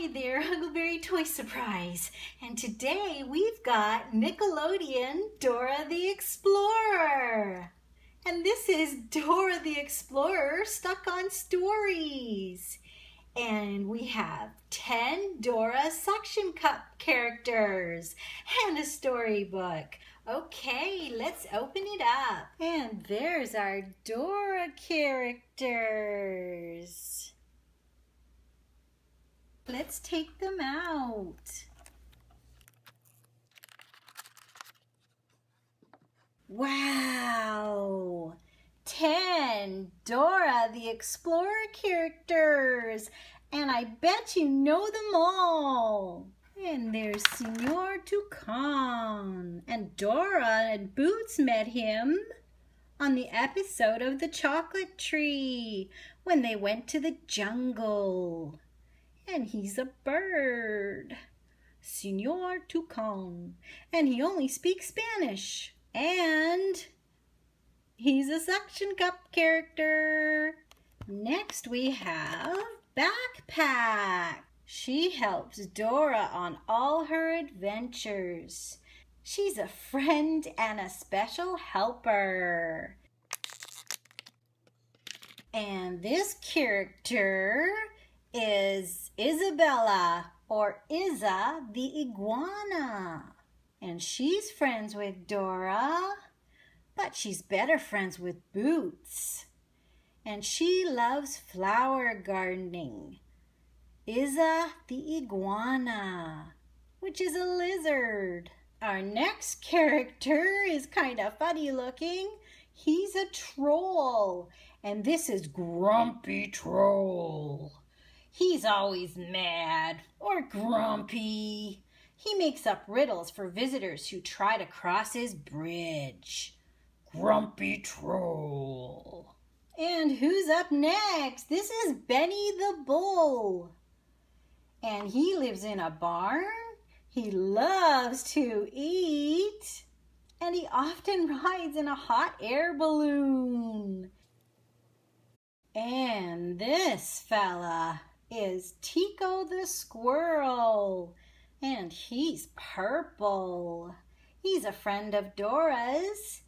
Hi there, HuggleBerry Toys Surprise. And today we've got Nickelodeon Dora the Explorer. And this is Dora the Explorer Stuck on Stories. And we have 10 Dora suction cup characters and a storybook. Okay, let's open it up. And there's our Dora characters. Let's take them out. Wow! 10 Dora the Explorer characters, and I bet you know them all. And there's Señor Toucan, and Dora and Boots met him on the episode of the chocolate tree when they went to the jungle. And he's a bird, Señor Toucan, and he only speaks Spanish. And he's a suction cup character. Next we have Backpack. She helps Dora on all her adventures. She's a friend and a special helper. And this character is Isabella, or Isa the iguana. And she's friends with Dora, but she's better friends with Boots. And she loves flower gardening. Isa the iguana, which is a lizard. Our next character is kind of funny looking. He's a troll, and this is Grumpy Troll. He's always mad or grumpy. He makes up riddles for visitors who try to cross his bridge. Grumpy Troll. And who's up next? This is Benny the Bull. And he lives in a barn. He loves to eat. And he often rides in a hot air balloon. And this fella is Tico the Squirrel, and he's purple. He's a friend of Dora's,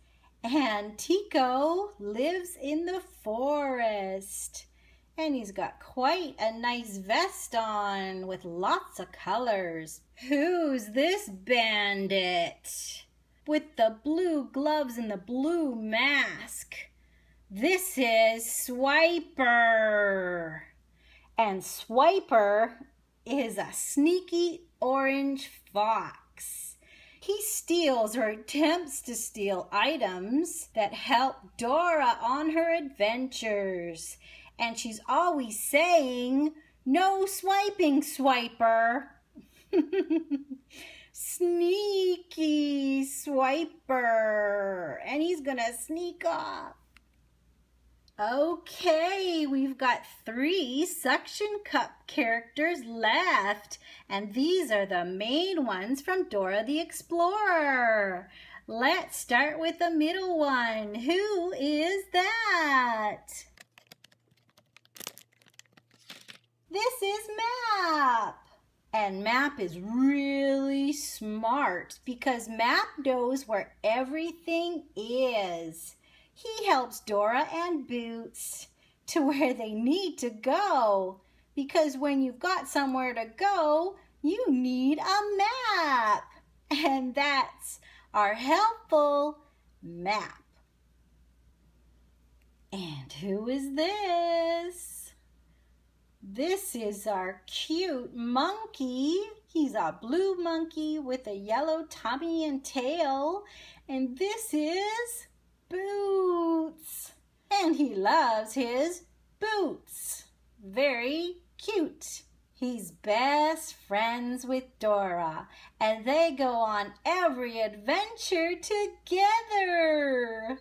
and Tico lives in the forest, and he's got quite a nice vest on with lots of colors. Who's this bandit with the blue gloves and the blue mask? This is Swiper. And Swiper is a sneaky orange fox. He steals or attempts to steal items that help Dora on her adventures. And she's always saying, "No swiping, Swiper." Sneaky Swiper. And he's gonna sneak off. Okay, we've got 3 suction cup characters left, and these are the main ones from Dora the Explorer. Let's start with the middle one. Who is that? This is Map. And Map is really smart because Map knows where everything is. He helps Dora and Boots to where they need to go, because when you've got somewhere to go, you need a map. And that's our helpful Map. And who is this? This is our cute monkey. He's a blue monkey with a yellow tummy and tail. And this is Boots, and he loves his boots. Very cute. He's best friends with Dora, and they go on every adventure together.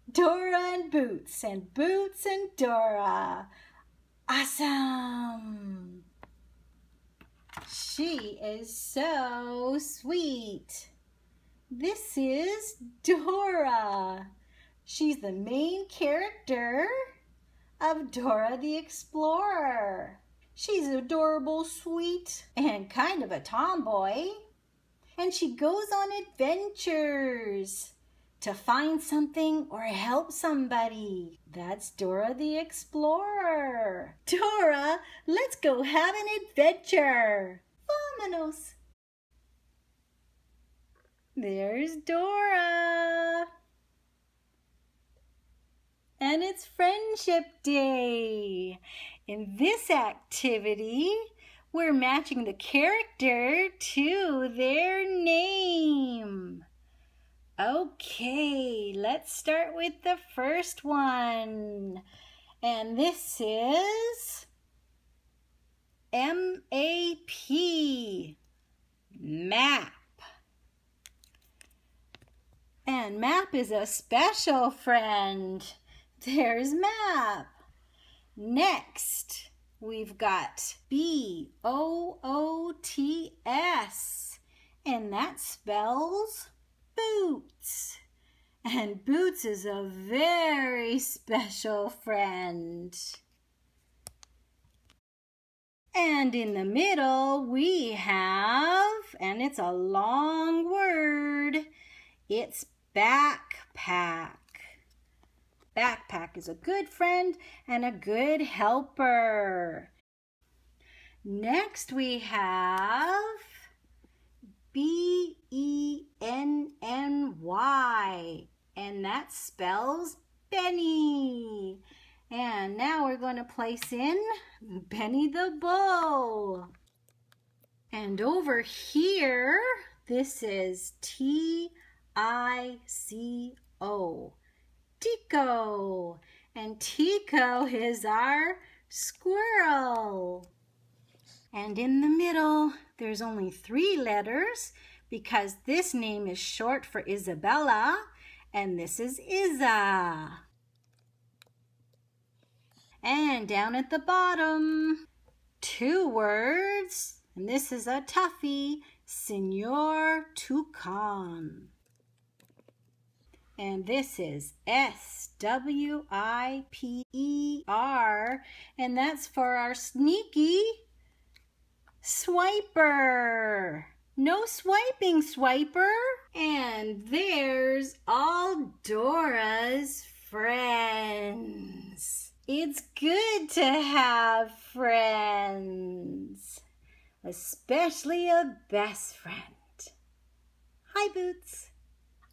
Dora and Boots and Dora. Awesome. She is so sweet. This is Dora. She's the main character of Dora the Explorer. She's adorable, sweet, and kind of a tomboy. And she goes on adventures to find something or help somebody. That's Dora the Explorer. Dora, let's go have an adventure. Vámonos. There's Dora. And it's Friendship Day. In this activity, we're matching the character to their name. Okay, let's start with the first one. And this is M-A-P, Map. And Map is a special friend. There's Map. Next, we've got B-O-O-T-S, and that spells Boots. And Boots is a very special friend. And in the middle, we have, and it's a long word, it's backpack. Backpack is a good friend and a good helper. Next we have B-E-N-N-Y, and that spells Benny. And now we're going to place in Benny the Bull. And over here, this is T-I-C-O. Tico, and Tico is our squirrel. And in the middle, there's only 3 letters because this name is short for Isabella, and this is Isa. And down at the bottom, 2 words, and this is a toughie, Senor Toucan. And this is S-W-I-P-E-R, and that's for our sneaky swiper. No swiping, swiper. And there's all Dora's friends. It's good to have friends, especially a best friend. Hi, Boots.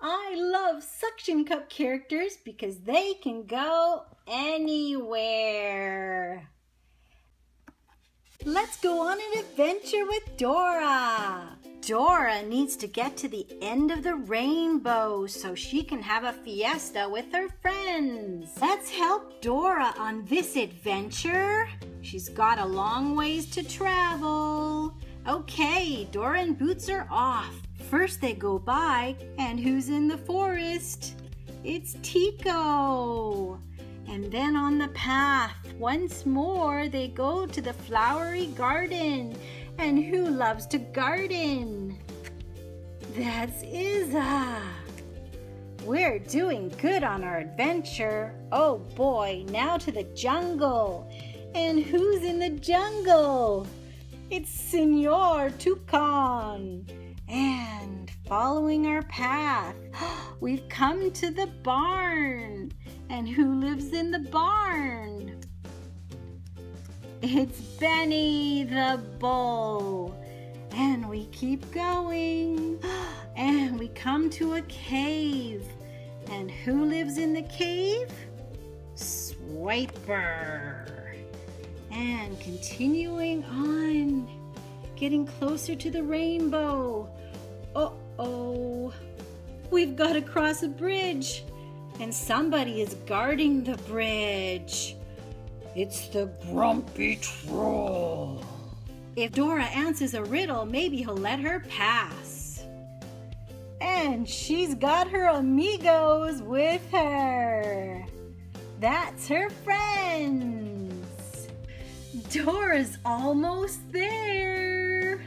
I love suction cup characters because they can go anywhere. Let's go on an adventure with Dora. Dora needs to get to the end of the rainbow so she can have a fiesta with her friends. Let's help Dora on this adventure. She's got a long ways to travel. Okay, Dora and Boots are off. First they go by, and who's in the forest? It's Tico. And then on the path, once more, they go to the flowery garden. And who loves to garden? That's Isa. We're doing good on our adventure. Oh boy, now to the jungle. And who's in the jungle? It's Senor Toucan. And following our path, we've come to the barn. And who lives in the barn? It's Benny the Bull. And we keep going. And we come to a cave. And who lives in the cave? Swiper. And continuing on, getting closer to the rainbow. Uh-oh. We've got to cross a bridge. And somebody is guarding the bridge. It's the grumpy troll. If Dora answers a riddle, maybe he'll let her pass. And she's got her amigos with her. That's her friends. Dora's almost there.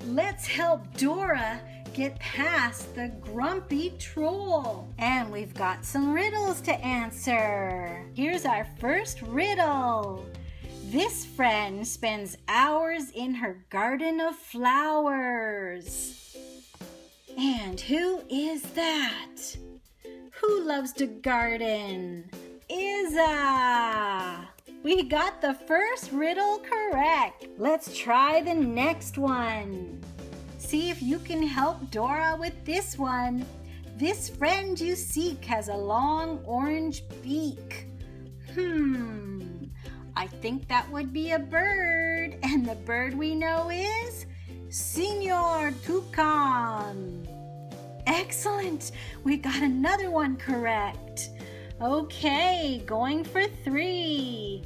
Let's help Dora get past the grumpy troll. And we've got some riddles to answer. Here's our first riddle. This friend spends hours in her garden of flowers. And who is that? Who loves to garden? Isa! We got the first riddle correct. Let's try the next one. See if you can help Dora with this one. This friend you seek has a long orange beak. I think that would be a bird. And the bird we know is Señor Toucan. Excellent. We got another one correct. Okay, going for 3.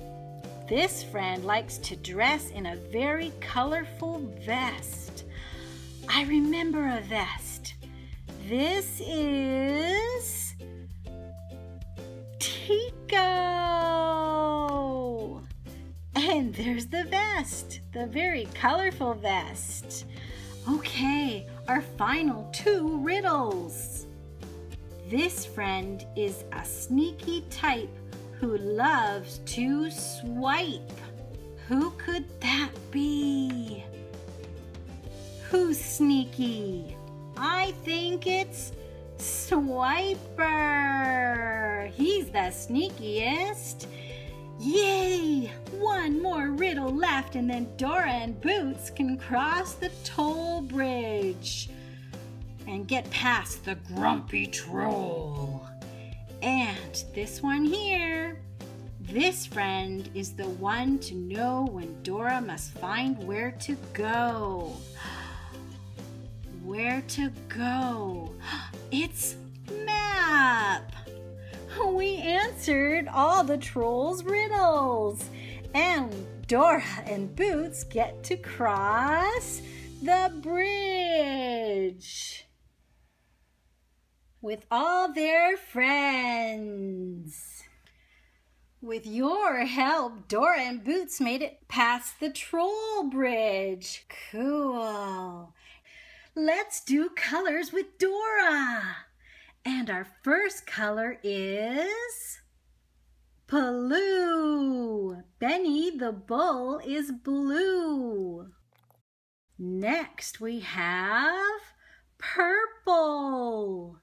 This friend likes to dress in a very colorful vest. I remember a vest. This is Tico. And there's the vest, the very colorful vest. Okay, our final 2 riddles. This friend is a sneaky type who loves to swipe. Who could that be? Who's sneaky? I think it's Swiper. He's the sneakiest. Yay! One more riddle left and then Dora and Boots can cross the toll bridge and get past the grumpy troll. And this one here, this friend is the one to know when Dora must find where to go. Where to go? It's Map. We answered all the trolls' riddles. And Dora and Boots get to cross the bridge with all their friends. With your help, Dora and Boots made it past the troll bridge. Cool. Let's do colors with Dora. And our first color is blue. Benny the bull is blue. Next we have purple.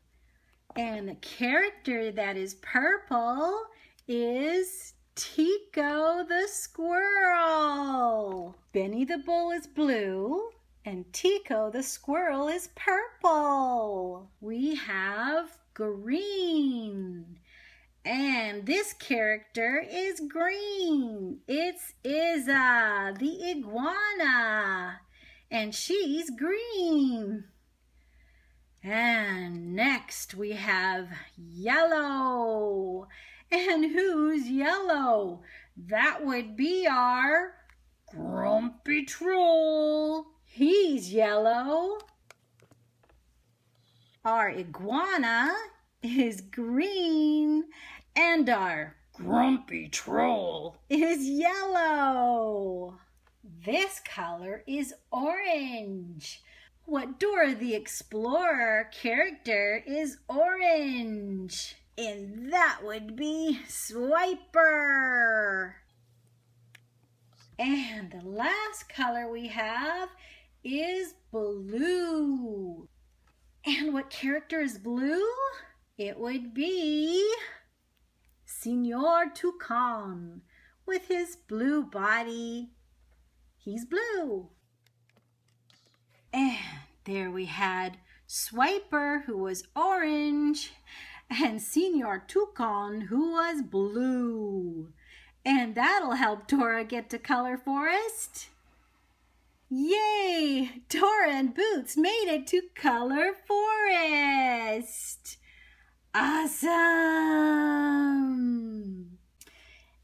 And the character that is purple is Tico the squirrel. Benny the bull is blue. And Tico the squirrel is purple. We have green. And this character is green. It's Isa, the iguana. And she's green. And next we have yellow. And who's yellow? That would be our grumpy troll. He's yellow. Our iguana is green. And our grumpy troll is yellow. This color is orange. What Dora the Explorer character is orange? And that would be Swiper. And the last color we have is blue. And what character is blue? It would be Señor Toucan with his blue body. He's blue. And there we had Swiper, who was orange, and Señor Toucan, who was blue. And that'll help Dora get to Color Forest. Yay! Dora and Boots made it to Color Forest. Awesome!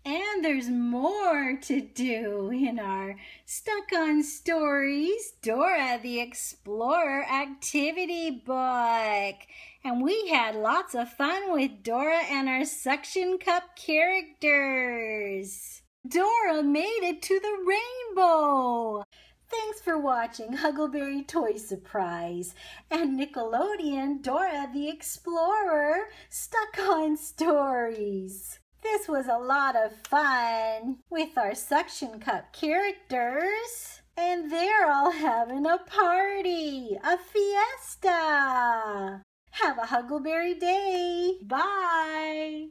And there's more to do in our Stuck on Stories Dora the Explorer activity book. And we had lots of fun with Dora and our suction cup characters. Dora made it to the rainbow. Thanks for watching HuggleBerry Toys Surprise and Nickelodeon Dora the Explorer Stuck on Stories. This was a lot of fun with our suction cup characters. And they're all having a party, a fiesta. Have a HuggleBerry day. Bye.